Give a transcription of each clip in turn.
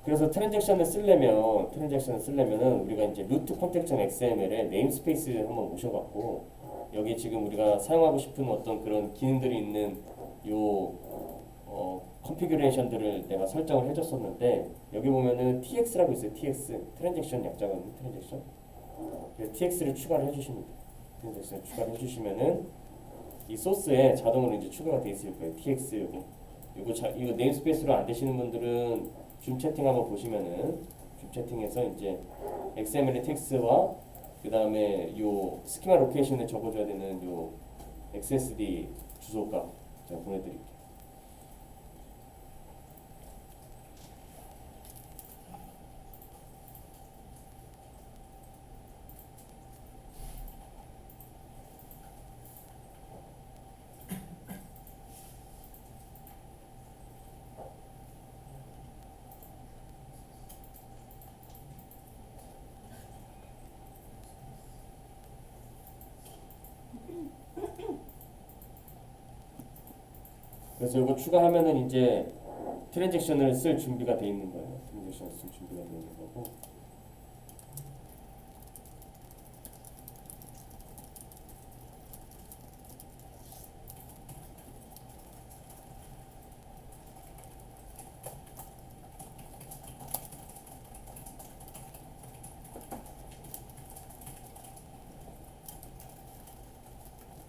그래서 트랜잭션을 쓰려면은 우리가 이제 루트 context.xml에 네임스페이스 한번 오셔갖고 여기 지금 우리가 사용하고 싶은 어떤 그런 기능들이 있는 요 컨피규레이션들을 내가 설정을 해줬었는데 여기 보면은 tx라고 있어요. tx 트랜잭션 약자거든요. 트랜잭션. tx를 추가를 해주시면 돼요. 트랜잭션을 추가를 해주시면은 이 소스에 자동으로 이제 추가가 돼 있을 거예요. tx 이거 네임스페이스로 안 되시는 분들은 줌 채팅 한번 보시면은 줌 채팅에서 이제 XML 텍스트와 그 다음에 요 스키마 로케이션에 적어줘야 되는 요 XSD 주소값 제가 보내드릴게요. 그래서 이거 추가하면은 이제 트랜잭션을 쓸 준비가 돼 있는 거예요. 트랜잭션을 쓸 준비가 돼 있는 거고.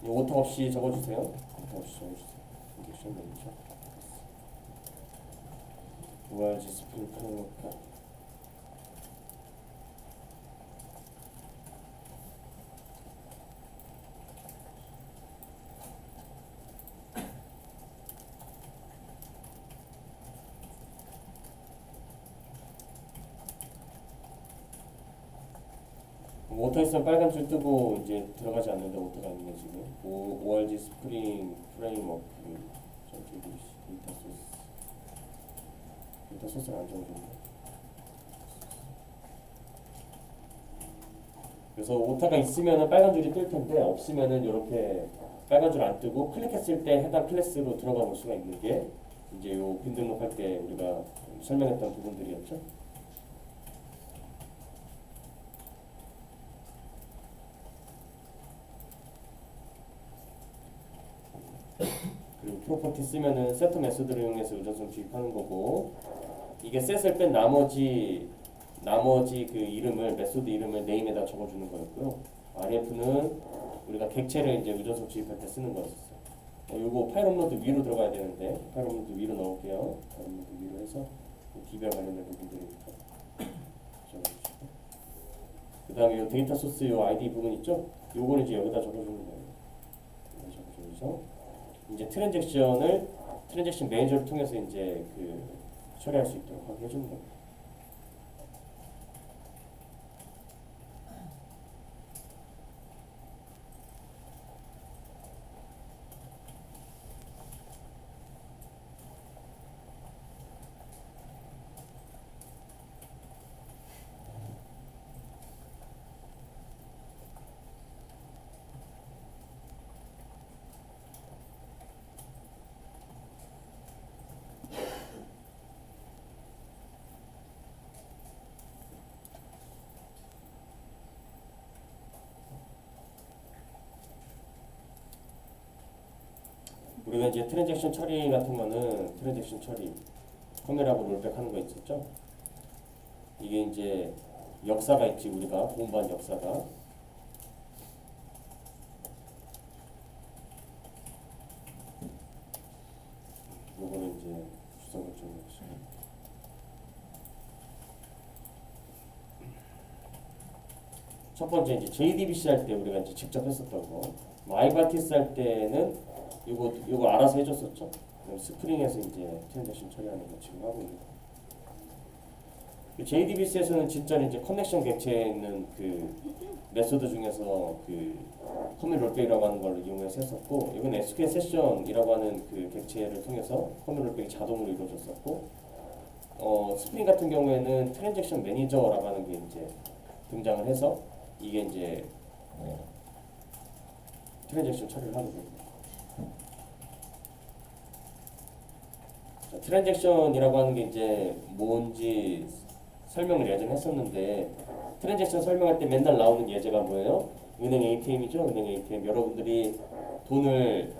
이 오타 없이 적어주세요. 오타 없이 적어주세요. 트랜잭션 매니저. URG 스프링 프레임워크. 오타 있으면 빨간 줄 뜨고 이제 들어가지 않는데 오타가 있네 지금. ORG 스프링 프레임워크 데이터 소스를 안 적어줬네. 그래서 오타가 있으면은 빨간 줄이 뜰 텐데 없으면은 이렇게 빨간 줄 안 뜨고 클릭했을 때 해당 클래스로 들어가 볼 수가 있는 게 이제 요 빈 등록할 때 우리가 설명했던 부분들이었죠. 그리고 프로퍼티 쓰면은 세트 메소드를 이용해서 의존성 주입하는 거고 이게 셋을 뺀 나머지 그 이름을 메소드 이름을 네임에다 적어주는 거였고요. RF는 우리가 객체를 이제 의존성 주입할 때 쓰는 거였었어요. 요거 파일 업로드 위로 들어가야 되는데 파일 업로드 위로 넣을게요. 파일 업로드 위로 해서 DB와 관련된 부분들이니까 적어주시고 그 다음에 요 데이터 소스 요 ID 부분 있죠? 요거를 이제 여기다 적어주는 거예요. 여기다 적어주면서 이제 트랜잭션 매니저를 통해서 이제 그 처리할 수 있도록 하게 해주는 겁니다. 우리가 이제 트랜잭션 처리 같은 거는 트랜잭션 처리 카메라하고 롤백 하는 거 있었죠? 이게 이제 역사가 있지 우리가 공부한 역사가 요거는 이제 주석을 좀 해주시고 첫 번째 이제 JDBC 할 때 우리가 이제 직접 했었던 거 마이바티스 할 때는 요거 알아서 해줬었죠. 스프링에서 이제 트랜잭션 처리하는 거 지금 하고 있는 거. JDBC에서는 진짜 이제 커넥션 객체에 있는 그 메소드 중에서 그 커밋 롤백이라고 하는 걸 이용해서 했었고, 이건 SQL 세션이라고 하는 그 객체를 통해서 커밋 롤백이 자동으로 이루어졌었고, 스프링 같은 경우에는 트랜잭션 매니저라고 하는 게 이제 등장을 해서 이게 이제 트랜잭션 처리를 하게 됩니다. 트랜잭션이라고 하는 게 이제 뭔지 설명을 예전에 했었는데 트랜잭션 설명할 때 맨날 나오는 예제가 뭐예요? 은행 ATM이죠. 은행 ATM. 여러분들이 돈을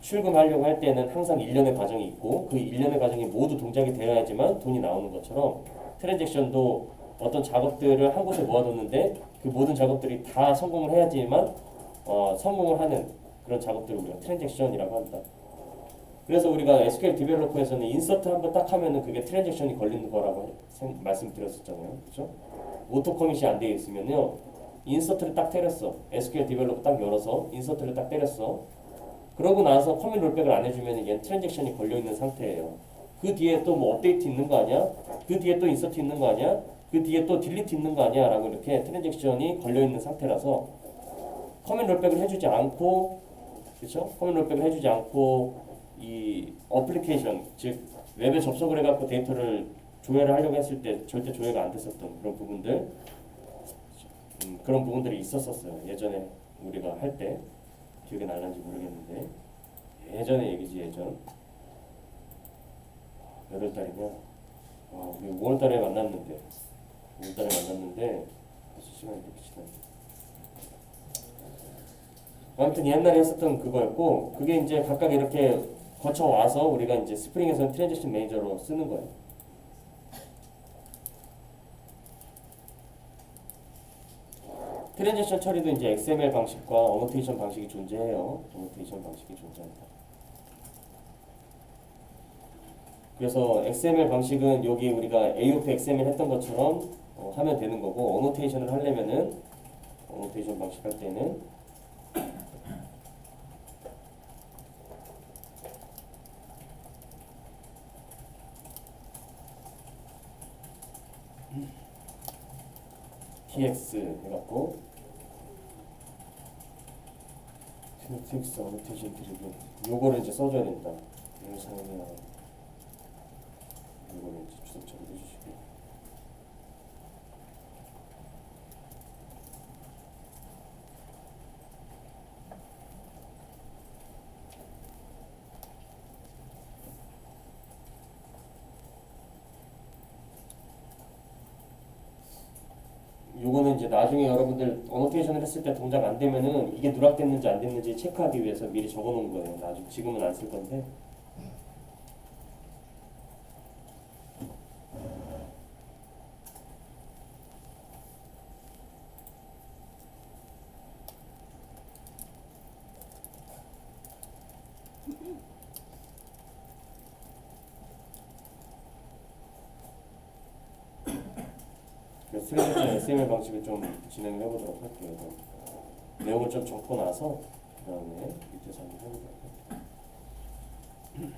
출금하려고 할 때는 항상 일련의 과정이 있고 그 일련의 과정이 모두 동작이 되어야지만 돈이 나오는 것처럼 트랜잭션도 어떤 작업들을 한 곳에 모아뒀는데 그 모든 작업들이 다 성공을 해야지만 성공을 하는 그런 작업들을 우리가 트랜잭션이라고 한다. 그래서 우리가 SQL 디벨로퍼에서는 인서트 한번 딱 하면은 그게 트랜잭션이 걸리는 거라고 말씀드렸었잖아요. 그렇죠? 오토 커밋이 안 되어 있으면요. 인서트를 딱 때렸어. SQL 디벨로퍼 딱 열어서 인서트를 딱 때렸어. 그러고 나서 커밋 롤백을 안 해주면 얘는 트랜잭션이 걸려 있는 상태예요. 그 뒤에 또 뭐 업데이트 있는 거 아니야? 그 뒤에 또 인서트 있는 거 아니야? 그 뒤에 또 딜리트 있는 거 아니야? 라고 이렇게 트랜잭션이 걸려 있는 상태라서 커밋 롤백을 해주지 않고, 그렇죠? 커밋 롤백을 해주지 않고 이 어플리케이션, 즉 웹에 접속을 해갖고 데이터를 조회를 하려고 했을 때 절대 조회가 안 됐었던 그런 부분들, 그런 부분들이 있었었어요. 예전에 우리가 할 때 기억이 날는지 모르겠는데 예전의 얘기지. 예전 몇 월 달이냐? 우리 5월 달에 만났는데 벌써 시간이 이렇게 지났네. 아무튼 옛날에 했었던 그거였고 그게 이제 각각 이렇게 거쳐와서 우리가 이제 스프링에서 트랜지션 매니저로 쓰는 거예요. 트랜지션 처리도 이제 XML 방식과 어노테이션 방식이 존재해요. 어노테이션 방식이 존재한다. 그래서 XML 방식은 여기 우리가 AOP XML 했던 것처럼 하면 되는 거고 어노테이션을 하려면은 어노테이션 방식 할 때는 tx 해갖고 tx 어노테이션 드리블 요거를 이제 써줘야 된다. 이걸 사용해야 요거를 이제 주석 처리해주시고 요거는 이제 나중에 여러분들 어노테이션을 했을 때 동작 안 되면은 이게 누락됐는지 안 됐는지 체크하기 위해서 미리 적어 놓은 거예요. 나중에 지금은 안 쓸 건데. 트랜지션 XML 방식을 좀 진행을 해보도록 할게요. 내용을 좀 적고 나서 그 다음에 밑에서 한번 해보도록 할게요.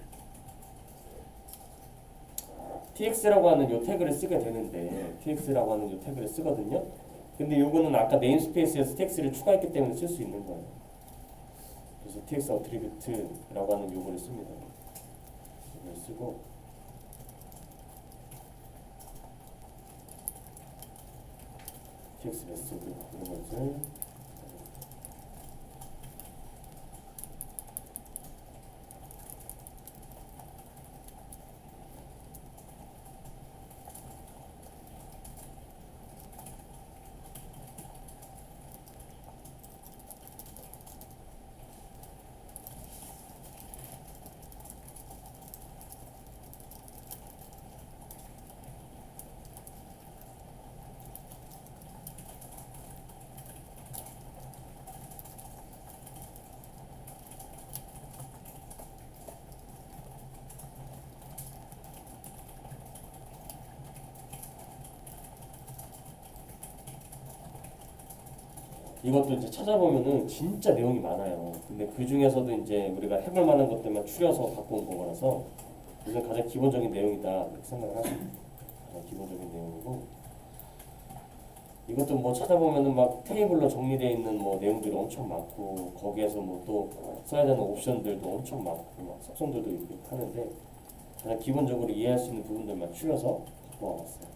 tx라고 하는 요 태그를 쓰게 되는데 tx라고 하는 요 태그를 쓰거든요. 근데 요거는 아까 네임스페이스에서 tx를 추가했기 때문에 쓸 수 있는 거예요. 그래서 tx 어트리뷰트라고 하는 요거를 씁니다. 이걸 쓰고 tx 메소드 이런 것을 이것도 이제 찾아보면은 진짜 내용이 많아요. 근데 그 중에서도 이제 우리가 해볼 만한 것들만 추려서 갖고 온 거라서 이건 가장 기본적인 내용이다 이렇게 생각을 하시면 가장 기본적인 내용이고 이것도 뭐 찾아보면은 막 테이블로 정리되어 있는 뭐 내용들이 엄청 많고 거기에서 뭐 또 써야 되는 옵션들도 엄청 많고 막 섭성들도 있고 하는데 가장 기본적으로 이해할 수 있는 부분들만 추려서 갖고 와봤어요.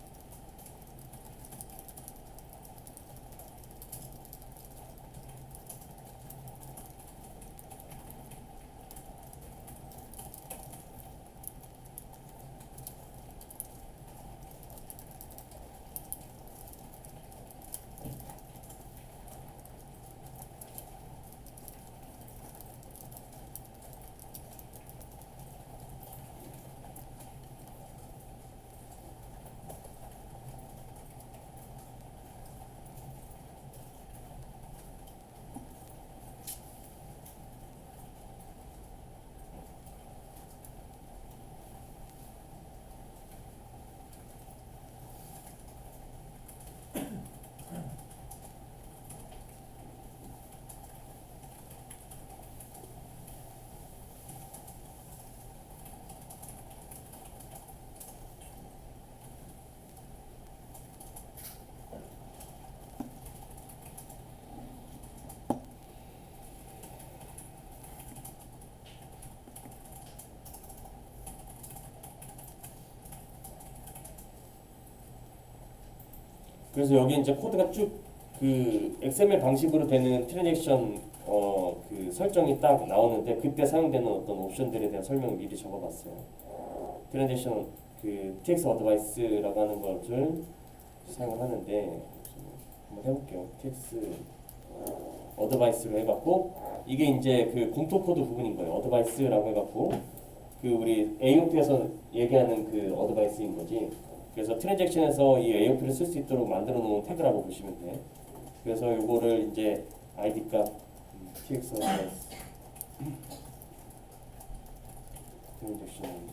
그래서 여기 이제 코드가 쭉 그 XML 방식으로 되는 트랜잭션 그 설정이 딱 나오는데 그때 사용되는 어떤 옵션들에 대한 설명을 미리 적어봤어요. 트랜잭션 그 TX 어드바이스라고 하는 것을 사용을 하는데 한번 해볼게요. TX 어드바이스로 해갖고 이게 이제 그 공통 코드 부분인 거예요. 어드바이스라고 해갖고 그 우리 AOP에서 얘기하는 그 어드바이스인 거지. 그래서 트랜잭션에서 이 AOP를 쓸 수 있도록 만들어 놓은 태그라고 보시면 돼. 그래서 요거를 이제 ID 값 TX 어드바이스 트랜잭션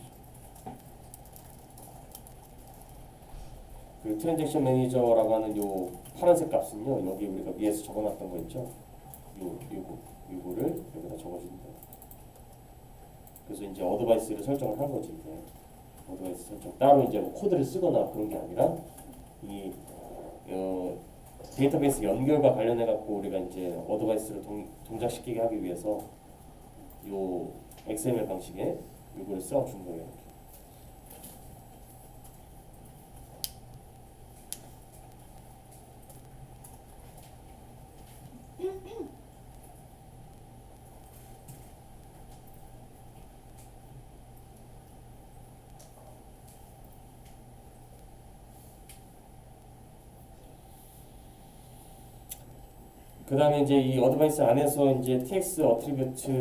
그 트랜잭션 매니저라고 하는 요 파란색 값은요 여기 우리가 위에서 적어놨던 거 있죠. 요거를 여기다 적어주는 거예요. 그래서 이제 어드바이스를 설정을 한 거지. 이제 어드바이스 설정 따로 이제 뭐 코드를 쓰거나 그런 게 아니라 이 데이터베이스 연결과 관련해 갖고 우리가 이제 어드바이스를 동작시키게 하기 위해서 요 XML 방식에 요거를 써준 거예요. 그 다음에 이제 이 어드바이스 안에서 이제 TX 어트리뷰트,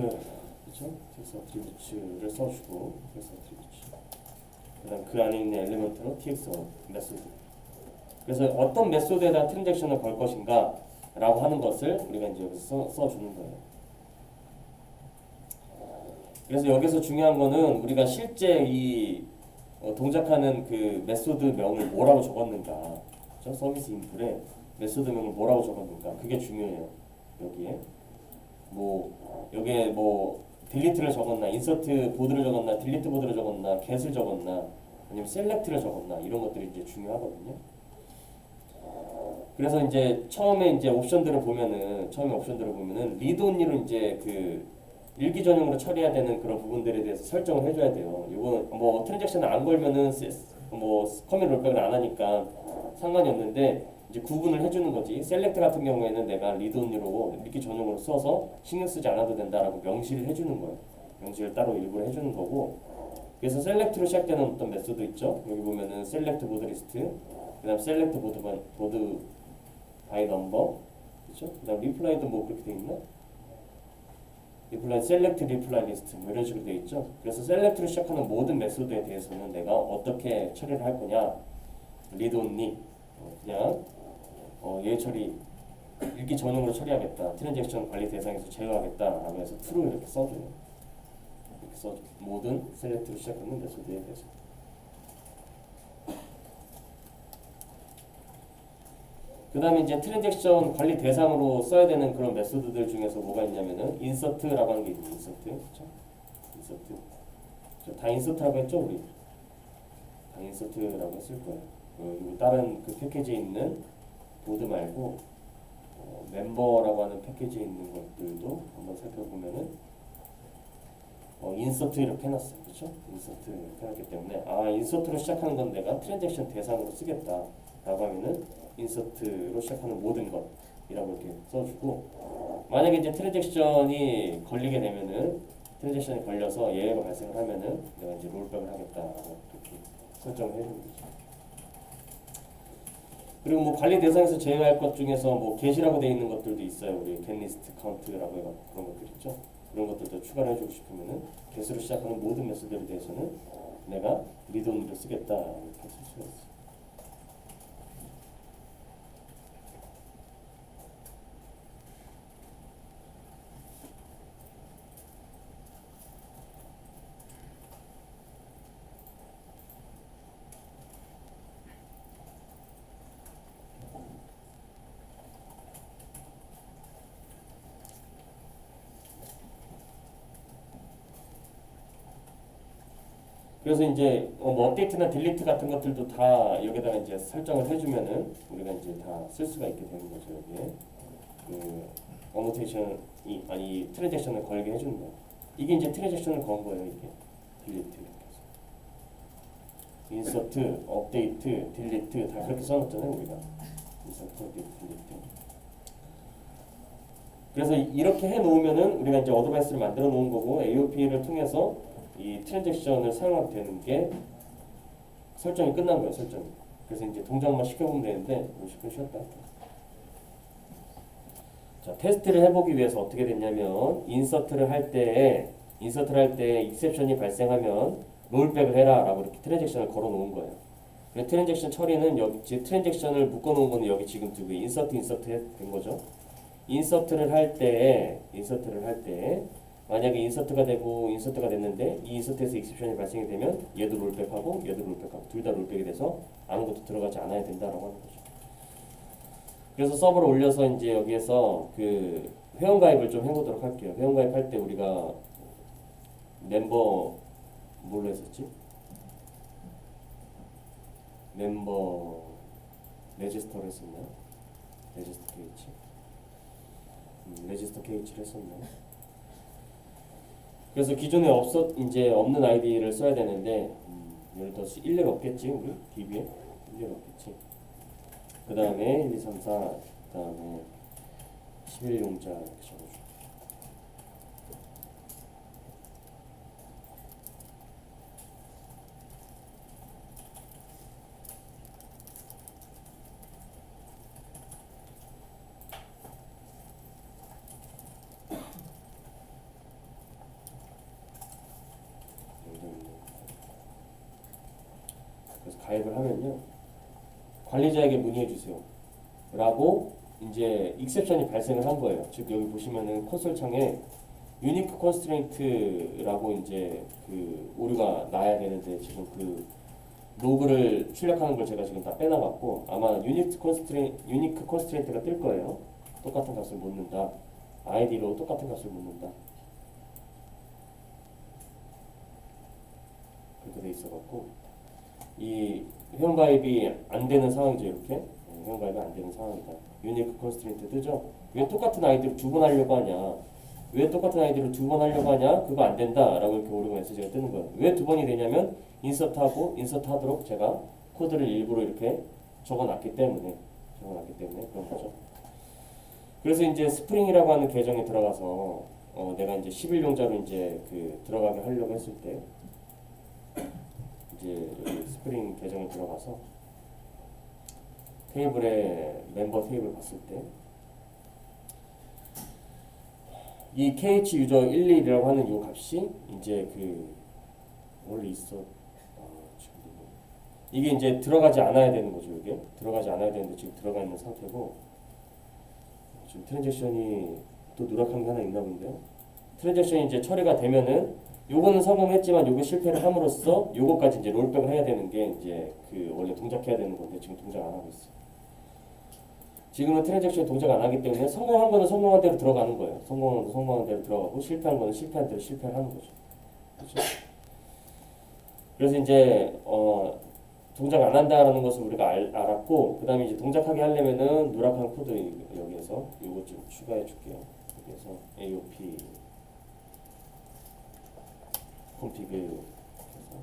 그렇죠? TX 어트리뷰트를 써주고, TX 어트리뷰트. 그 다음 그 안에 있는 엘리먼트로 TX 메소드. 그래서 어떤 메소드에다 트랜잭션을 걸 것인가 라고 하는 것을 우리가 이제 여기서 써주는 거예요. 그래서 여기서 중요한 거는 우리가 실제 이 동작하는 그 메소드 명을 뭐라고 적었는가, 그렇죠? 서비스 인풋에 메소드명을 뭐라고 적었는가 그게 중요해요. 여기에 여기에 딜리트를 적었나 인서트 보드를 적었나 딜리트 보드를 적었나 get을 적었나 아니면 셀렉트를 적었나 이런 것들이 이제 중요하거든요. 그래서 이제 처음에 옵션들을 보면은 리드 온리로 이제 그 일기 전용으로 처리해야 되는 그런 부분들에 대해서 설정을 해줘야 돼요. 이거 트랜잭션을 안 걸면은 커밋 롤백을 안 하니까 상관이 없는데 이제 구분을 해주는 거지. 셀렉트 같은 경우에는 내가 리드 온리로 일기 전용으로 써서 신경 쓰지 않아도 된다라고 명시를 해주는 거예요. 명시를 따로 일부러 해주는 거고. 그래서 셀렉트로 시작되는 어떤 메소드 있죠. 여기 보면은 셀렉트 보드 리스트, 그다음 셀렉트 보드 바이 넘버, 그렇죠? 그다음 리플라이도 그렇게 돼 있나? 리플라이 셀렉트 리플라이 리스트 이런 식으로 돼 있죠. 그래서 셀렉트로 시작하는 모든 메소드에 대해서는 내가 어떻게 처리를 할 거냐? 리드 온리 그냥 얘 처리 일기 전용으로 처리하겠다. 트랜잭션 관리 대상에서 제어하겠다라고 해서 true를 이렇게 써줘요. 이렇게 써줘. 모든 셀렉트로 시작하는 메소드에 대해서. 그 다음에 이제 트랜잭션 관리 대상으로 써야 되는 그런 메소드들 중에서 뭐가 있냐면은 인서트라고 하는 게 있죠. 인서트, 그렇죠? 인서트. 다 인서트라고 했죠, 우리. 다 인서트라고 했을 거예요. 그리고 다른 그 패키지에 있는 보드 말고 멤버라고 하는 패키지에 있는 것들도 한번 살펴보면은 인서트 이렇게 해놨어요, 그렇죠? 인서트 이렇게 해놨기 때문에 인서트로 시작하는 건 내가 트랜잭션 대상으로 쓰겠다라고 하면은 인서트로 시작하는 모든 것이라고 이렇게 써주고 만약에 이제 트랜잭션이 걸리게 되면은 트랜잭션이 걸려서 예외가 발생을 하면은 내가 이제 롤백을 하겠다라고 이렇게 설정을 해주는 거죠. 그리고 관리 대상에서 제외할 것 중에서 get이라고 되어 있는 것들도 있어요. 우리 getList count라고 해서 그런 것들 있죠. 그런 것들도 추가를 해주고 싶으면은 get으로 시작하는 모든 메소드에 대해서는 내가 리드 온리로 쓰겠다 이렇게 쓸 수가 있어요. 그래서 이제 업데이트나 딜리트 같은 것들도 다 여기다가 이제 설정을 해주면은 우리가 이제 다 쓸 수가 있게 되는 거죠. 여기에 그 어노테이션이 아니 트랜잭션을 걸게 해주는 거예요. 이게 이제 트랜잭션을 건 거예요. 이게 딜리트 이렇게 해서 인서트, 업데이트, 딜리트 다 그렇게 써놨잖아요 우리가. 인서트 컷 디렉트. 그래서 이렇게 해 놓으면은 우리가 이제 어드바이스를 만들어 놓은 거고 AOP를 통해서 이 트랜잭션을 사용하게 되는 게 설정이 끝난 거예요, 설정이. 그래서 이제 동작만 시켜보면 되는데 50분 쉬었다. 자, 테스트를 해보기 위해서 어떻게 됐냐면 인서트를 할 때 익셉션이 발생하면 롤백을 해라라고 이렇게 트랜잭션을 걸어 놓은 거예요. 트랜잭션 처리는 여기 트랜잭션을 묶어 놓은 거는 여기 지금 두 개 인서트 된 거죠. 인서트를 할 때 만약에 인서트가 됐는데 이 인서트에서 익셉션이 발생이 되면 얘도 롤백하고 둘 다 롤백이 돼서 아무것도 들어가지 않아야 된다라고 하는 거죠. 그래서 서버를 올려서 이제 여기에서 그 회원가입을 좀 해보도록 할게요. 회원가입할 때 우리가 멤버 뭘로 했었지? 멤버 레지스터를 했었나요? 레지스터 KH 레지스터 KH를 했었나요? 그래서 기존에 이제 없는 아이디를 써야 되는데 예를 들어서 일례가 없겠지 우리 DB에 일례가 없겠지. 그 다음에 1, 2, 3, 4, 그 다음에 11용자 이렇게 적어줘. 그래서 가입을 하면요. 관리자에게 문의해 주세요. 라고 이제 익셉션이 발생을 한 거예요. 즉 여기 보시면은 콘솔 창에 유니크 컨스트레인트라고 이제 그 오류가 나야 되는데 지금 그 로그를 출력하는 걸 제가 지금 다 빼놔갖고 아마 유니크 컨스트레인트가 뜰 거예요. 똑같은 값을 못 넣는다. 아이디로 똑같은 값을 못 넣는다. 그렇게 돼 있어갖고 이 회원가입이 안 되는 상황이죠. 이렇게 회원가입이 안 되는 상황이다. 유니크 컨스트레인트 뜨죠. 왜 똑같은 아이디를 두 번 하려고 하냐? 왜 똑같은 아이디를 두 번 하려고 하냐? 그거 안 된다라고 이렇게 오류가 메시지가 뜨는 거예요. 왜 두 번이 되냐면 인서트하도록 제가 코드를 일부러 이렇게 적어놨기 때문에 그런 거죠. 그래서 이제 스프링이라고 하는 계정에 들어가서 내가 이제 11용자로 이제 그 들어가게 하려고 했을 때 이제 여기 스프링 계정에 들어가서 테이블에 멤버 테이블 봤을 때 이 KH 유저 11이라고 하는 이 값이 이제 그 원래 있어. 이게 이제 들어가지 않아야 되는 거죠. 이게 들어가지 않아야 되는데 지금 들어가 있는 상태고 지금 트랜잭션이 또 누락한 게 하나 있나 본데요. 트랜잭션이 이제 처리가 되면은 요거는 성공했지만 요게 실패를 함으로써 요거까지 이제 롤백을 해야 되는 게 이제 그 원래 동작해야 되는 건데 지금 동작 안 하고 있어. 지금은 트랜잭션이 동작 안 하기 때문에 성공한 거는 성공한 대로 들어가는 거예요. 성공한 거는 성공한 대로 들어가고 실패한 거는 실패한 대로 실패를 하는 거죠. 그렇죠? 그래서 이제 동작 안 한다라는 것을 우리가 알았고 그 다음에 이제 동작하게 하려면은 누락한 코드 여기에서 요거 좀 추가해 줄게요. 여기에서 AOP config 해서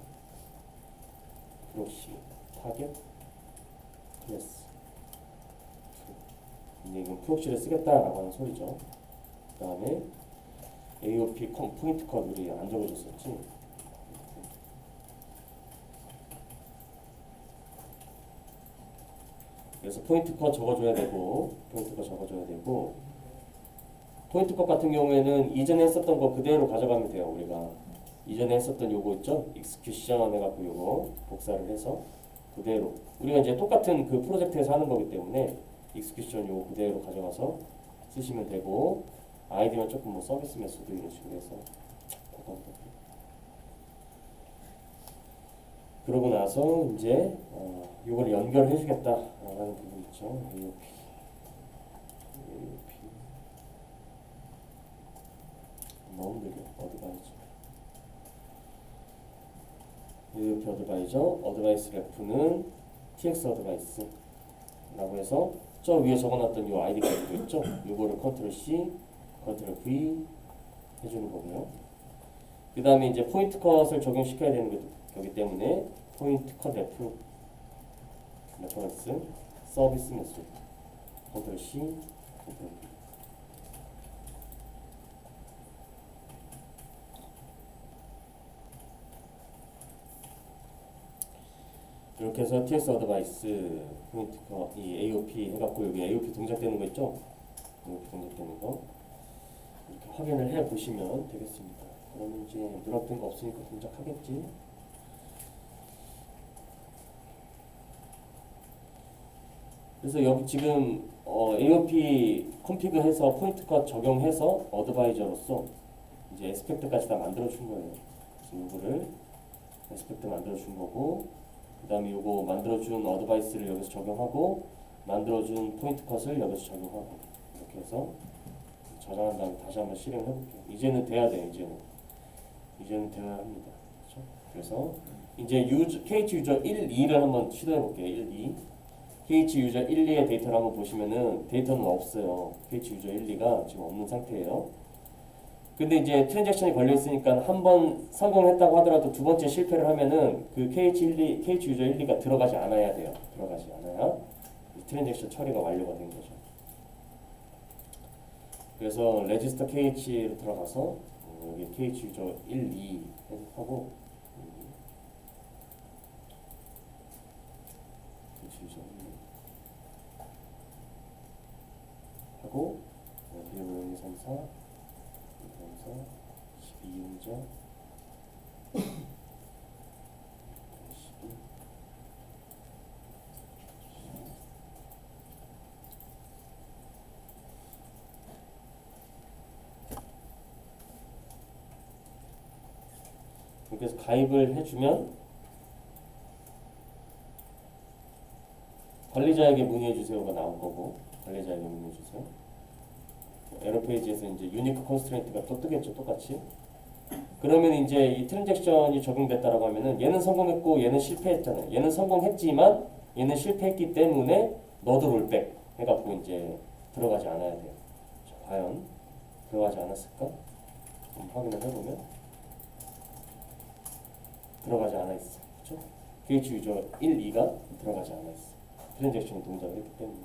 프록시 타겟 클래스 이제 이건 프록시를 쓰겠다라고 하는 소리죠. 그 다음에 AOP 포인트 컷 우리 안 적어줬었지. 그래서 포인트 컷 적어줘야 되고 포인트 컷 같은 경우에는 이전에 했었던 거 그대로 가져가면 돼요. 우리가 이전에 했었던 요거 있죠? 익스큐션 해갖고 요거 복사를 해서 그대로 우리가 이제 똑같은 그 프로젝트에서 하는 거기 때문에 익스큐션 요거 그대로 가져가서 쓰시면 되고 아이디만 조금 뭐 서비스 메소드 이런 식으로 해서 그러고 나서 이제 요걸 연결해 주겠다라는 부분 있죠. AOP 너무 느려. AOP 어드바이저 래프는 TX 어드바이스라고 해서 저 위에 적어놨던 요 아이디 값도 있죠. 요거를 컨트롤 C, 컨트롤 V 해주는 거고요. 그 다음에 이제 포인트 컷을 적용시켜야 되는 거기 때문에 포인트 컷 레퍼런스 서비스 메소드 컨트롤 C, 컨트롤 V. 이렇게 해서 TS 어드바이스 포인트가 이 AOP 해갖고 여기 AOP 동작되는 거 있죠? AOP 동작되는 거 이렇게 확인을 해 보시면 되겠습니다. 그러면 이제 누락된 거 없으니까 동작하겠지. 그래서 여기 지금 AOP 컨피그해서 포인트 컷 적용해서 어드바이저로서 이제 에스펙트까지 다 만들어 준 거예요. 그래서 이거를 에스펙트 만들어 준 거고, 그 다음에 이거 만들어 준 어드바이스를 여기서 적용하고, 만들어 준 포인트 컷을 여기서 적용하고, 이렇게 해서 저장한 다음에 다시 한번 실행을 해볼게요. 이제는 돼야 돼요. 이제는 돼야 합니다. 그렇죠? 그래서 이제 KH 유저 1, 2를 한번 시도해 볼게요. 1, 2. KH 유저 1, 2의 데이터를 한번 보시면은 데이터는 없어요. KH 유저 1, 2가 지금 없는 상태예요. 근데 이제 트랜잭션이 걸려 있으니까 한 번 성공했다고 하더라도 두 번째 실패를 하면은 그 KH 유저 1, 2가 들어가지 않아야 돼요. 들어가지 않아야 트랜잭션 처리가 완료가 된 거죠. 그래서 레지스터 KH로 들어가서 여기 KH 유저 1, 2 하고 KH 유저 1, 2 하고 비밀번호 1, 2, 3, 4 12용자 12 이렇게 해서 가입을 해주면 관리자에게 문의해주세요가 나올 거고, 관리자에게 문의해주세요. 에러 페이지에서 이제 유니크 컨스트레인트가 또 뜨겠죠, 똑같이. 그러면 이제 이 트랜잭션이 적용됐다라고 하면은 얘는 성공했고 얘는 실패했잖아요. 얘는 성공했지만 얘는 실패했기 때문에 너도 롤백 해갖고 이제 들어가지 않아야 돼요. 자, 과연 들어가지 않았을까? 한번 확인을 해보면 들어가지 않아 있어. 그렇죠? KH 유저 1, 2가 들어가지 않아 있어. 트랜잭션이 동작을 했기 때문에.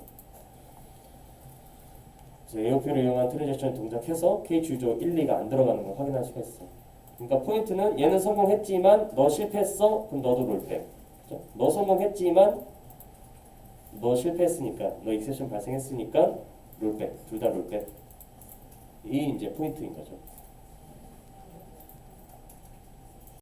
그래서 AOP를 이용한 트랜잭션 동작해서 KH 유저 1, 2가 안 들어가는 걸 확인할 수가 있어. 그러니까 포인트는 얘는 성공했지만 너 실패했어? 그럼 너도 롤백. 그렇죠? 너 성공했지만 너 실패했으니까, 너 익셉션 발생했으니까 롤백. 둘 다 롤백. 이 이제 포인트인 거죠.